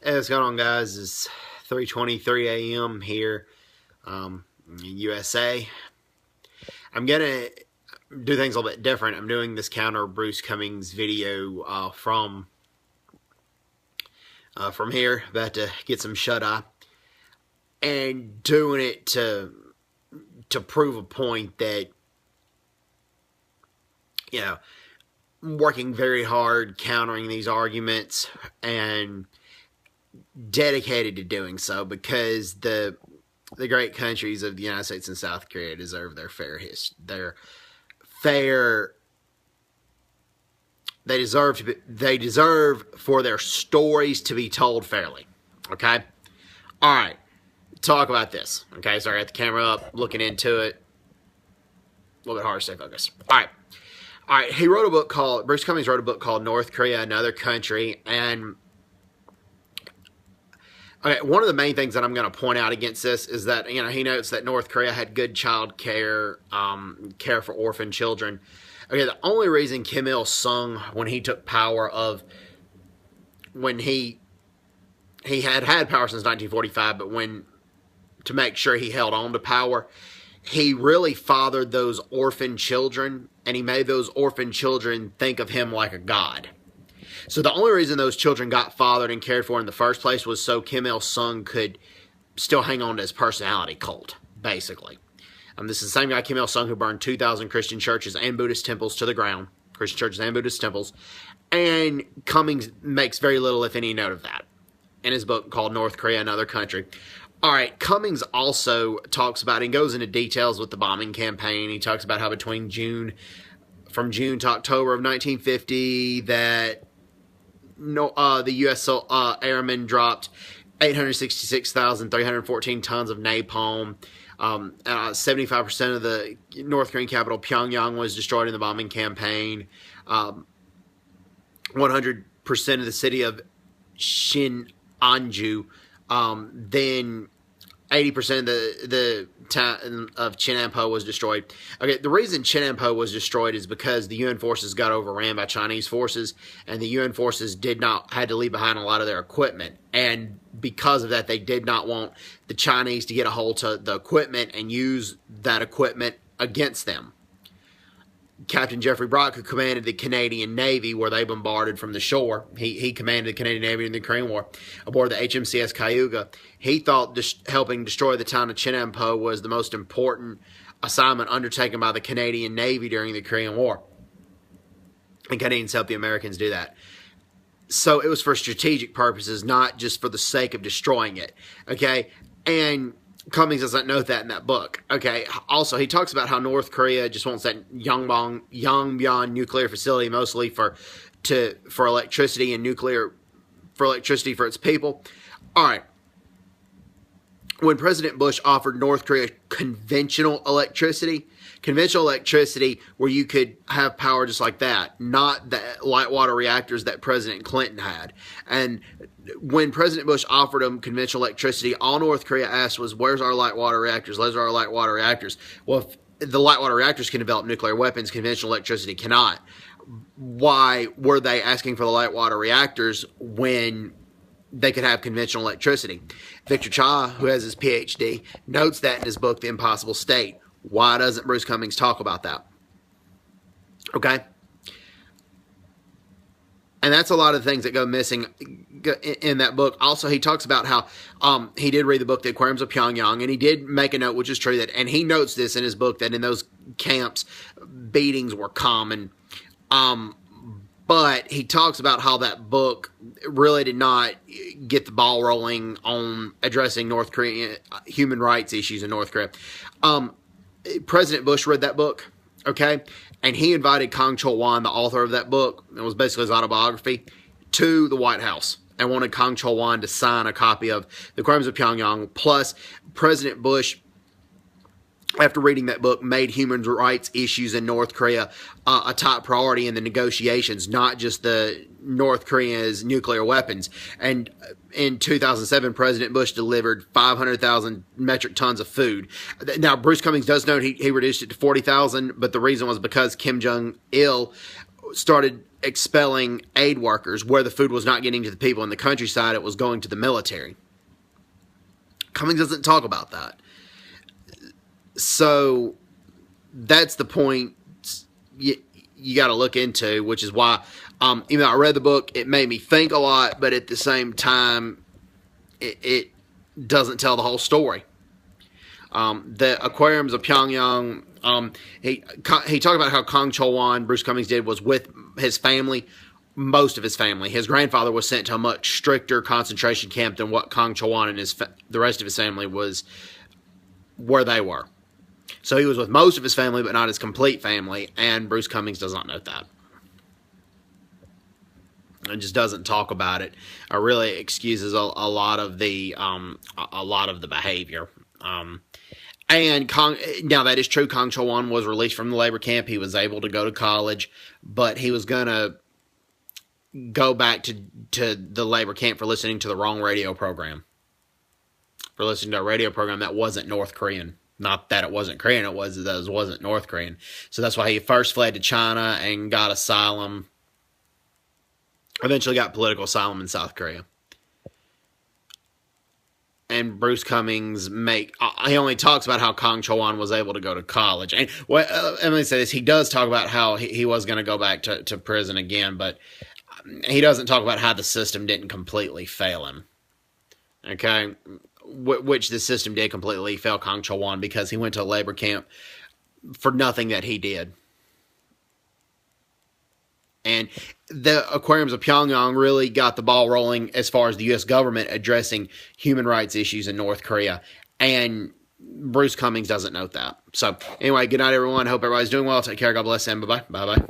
Hey, what's going on, guys? It's 3:23 a.m. here in USA. I'm gonna do things a little bit different. I'm doing this counter Bruce Cumings video from here. About to get some shut eye, and doing it to prove a point that, you know, I'm working very hard countering these arguments and dedicated to doing so because the great countries of the United States and South Korea deserve their they deserve for their stories to be told fairly. Okay? All right. Talk about this. Okay, so I got the camera up, looking into it. A little bit hard to stay focused. All right. Bruce Cumings wrote a book called North Korea, Another Country, and okay, one of the main things that I'm going to point out against this is that, you know, he notes that North Korea had good child care, care for orphan children. Okay, the only reason Kim Il-sung, when he took power when he had power since 1945, but to make sure he held on to power, he really fathered those orphan children, and he made those orphan children think of him like a god. So the only reason those children got fathered and cared for in the first place was so Kim Il-sung could still hang on to his personality cult, basically. This is the same guy, Kim Il-sung, who burned 2,000 Christian churches and Buddhist temples to the ground. Christian churches and Buddhist temples. And Cumings makes very little, if any, note of that in his book called North Korea, Another Country. All right, Cumings also talks about, and goes into details with the bombing campaign. He talks about how from June to October of 1950, that the U.S. airmen dropped 866,314 tons of napalm. 75% of the North Korean capital, Pyongyang, was destroyed in the bombing campaign. 100% of the city of Shinanju. Then 80% of the town of Chinampo was destroyed. Okay, the reason Chinampo was destroyed is because the UN forces got overran by Chinese forces, and the UN forces had to leave behind a lot of their equipment. And because of that, they did not want the Chinese to get a hold of the equipment and use that equipment against them. Captain Jeffrey Brock, who commanded the Canadian Navy, where they bombarded from the shore, he commanded the Canadian Navy in the Korean War, aboard the HMCS Cayuga. He thought helping destroy the town of Chinampo was the most important assignment undertaken by the Canadian Navy during the Korean War. And Canadians helped the Americans do that. So it was for strategic purposes, not just for the sake of destroying it. Okay? And Cumings doesn't note that in that book. Okay. Also, he talks about how North Korea just wants that Yongbyon nuclear facility mostly for electricity and for its people. All right. When President Bush offered North Korea conventional electricity where you could have power just like that, not the light water reactors that President Clinton had. And when President Bush offered them conventional electricity, all North Korea asked was, where's our light water reactors? Those are our light water reactors. Well, if the light water reactors can develop nuclear weapons, conventional electricity cannot. Why were they asking for the light water reactors when they could have conventional electricity? Victor Cha, who has his PhD, notes that in his book, The Impossible State. Why doesn't Bruce Cumings talk about that? Okay? And that's a lot of things that go missing in that book. Also, he talks about how he did read the book, The Aquariums of Pyongyang, and he did make a note, which is true, and he notes this in his book, that in those camps, beatings were common. But he talks about how that book really did not get the ball rolling on addressing North Korean human rights issues in North Korea. President Bush read that book, okay? And he invited Kang Chol-won, the author of that book, it was basically his autobiography, to the White House and wanted Kang Chol-won to sign a copy of The Crimes of Pyongyang. Plus, President Bush, after reading that book, made human rights issues in North Korea a top priority in the negotiations, not just the North Korea's nuclear weapons. And in 2007, President Bush delivered 500,000 metric tons of food. Now, Bruce Cumings does note he reduced it to 40,000, but the reason was because Kim Jong-il started expelling aid workers where the food was not getting to the people in the countryside, it was going to the military. Cumings doesn't talk about that. So that's the point you got to look into, which is why, even though I read the book, it made me think a lot, but at the same time, it doesn't tell the whole story. The aquariums of Pyongyang, he talked about how Kong Chol-won, Bruce Cumings did, was with his family, most of his family. His grandfather was sent to a much stricter concentration camp than what Kong Chol-won and the rest of his family was where they were. So he was with most of his family, but not his complete family, and Bruce Cumings does not note that. And just doesn't talk about it. Or really excuses a lot of the behavior. And now that is true. Kong Chol-won was released from the labor camp. He was able to go to college, but he was going to go back to the labor camp for listening to the wrong radio program. For listening to a radio program that wasn't North Korean. Not that it wasn't Korean, it wasn't North Korean. So that's why he first fled to China and got asylum. Eventually got political asylum in South Korea. And Bruce Cumings he only talks about how Kong Chol-won was able to go to college. And Emily said this, he does talk about how he was going to go back to prison again, but he doesn't talk about how the system didn't completely fail him. Okay? Which the system did completely fail Kong Chol-won because he went to a labor camp for nothing that he did. And the aquariums of Pyongyang really got the ball rolling as far as the U.S. government addressing human rights issues in North Korea. And Bruce Cumings doesn't note that. So, anyway, good night, everyone. Hope everybody's doing well. Take care. God bless, and bye-bye. Bye-bye.